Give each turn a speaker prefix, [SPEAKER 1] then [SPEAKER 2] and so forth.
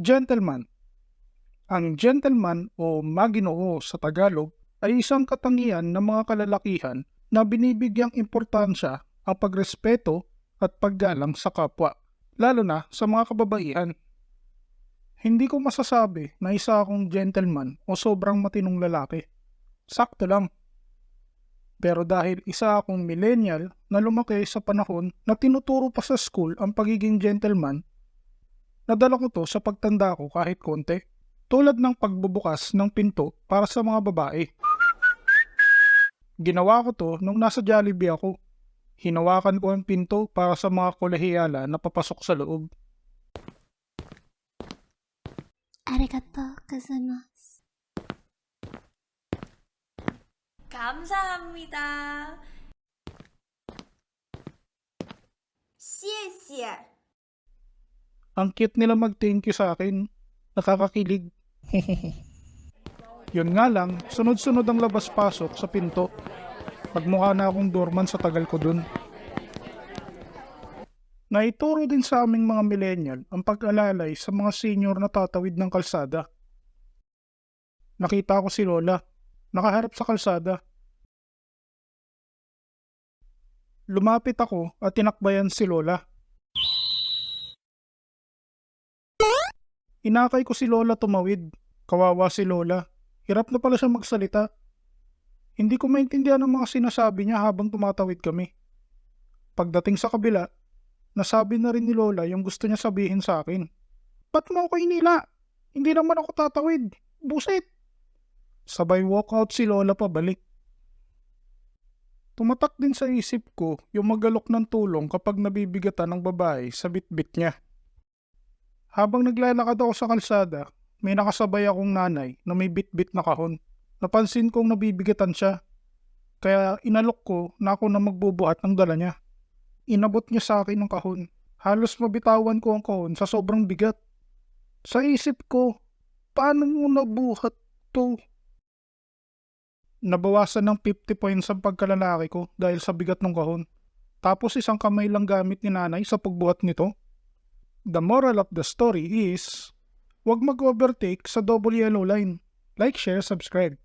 [SPEAKER 1] Gentleman. Ang gentleman o maginoo sa Tagalog ay isang katangian ng mga kalalakihan na binibigyang importansya ang pagrespeto at paggalang sa kapwa, lalo na sa mga kababaihan. Hindi ko masasabi na isa akong gentleman o sobrang matinong lalaki. Sakto lang. Pero dahil isa akong millennial na lumaki sa panahon na tinuturo pa sa school ang pagiging gentleman, nadala ko to sa pagtanda ko kahit konti. Tulad ng pagbubukas ng pinto para sa mga babae. Ginawa ko to nung nasa Jollibee ako. Hinawakan ko ang pinto para sa mga kolehiyala na papasok sa loob.
[SPEAKER 2] Arigatou gozaimasu.
[SPEAKER 3] 감사합니다.
[SPEAKER 2] 谢谢.
[SPEAKER 1] Ang cute nila mag-thank you sa akin. Nakakakilig. Yun nga lang, sunod-sunod ang labas-pasok sa pinto. Pagmukha na akong doorman sa tagal ko dun. Naituro din sa aming mga millennial ang pag-alalay sa mga senior na tatawid ng kalsada. Nakita ko si Lola, nakaharap sa kalsada. Lumapit ako at tinakbayan si Lola. Inakay ko si Lola tumawid. Kawawa si Lola. Hirap na pala siya magsalita. Hindi ko maintindihan ang mga sinasabi niya habang tumatawid kami. Pagdating sa kabila, nasabi na rin ni Lola yung gusto niya sabihin sa akin. Ba't mo ako inila? Hindi naman ako tatawid. Buset! Sabay walkout si Lola pabalik. Tumatak din sa isip ko yung magalok ng tulong kapag nabibigatan ng babae sa bitbit niya. Habang naglalakad ako sa kalsada, may nakasabay akong nanay na may bitbit na kahon. Napansin kong nabibigatan siya, kaya inalok ko na ako na magbubuhat ng dala niya. Inabot niya sa akin ang kahon. Halos mabitawan ko ang kahon sa sobrang bigat. Sa isip ko, paano mo nabuhat to? Nabawasan ng 50 points ang pagkalalaki ko dahil sa bigat ng kahon. Tapos isang kamay lang gamit ni nanay sa pagbuhat nito. The moral of the story is, huwag mag-overtake sa double yellow line. Like, share, subscribe.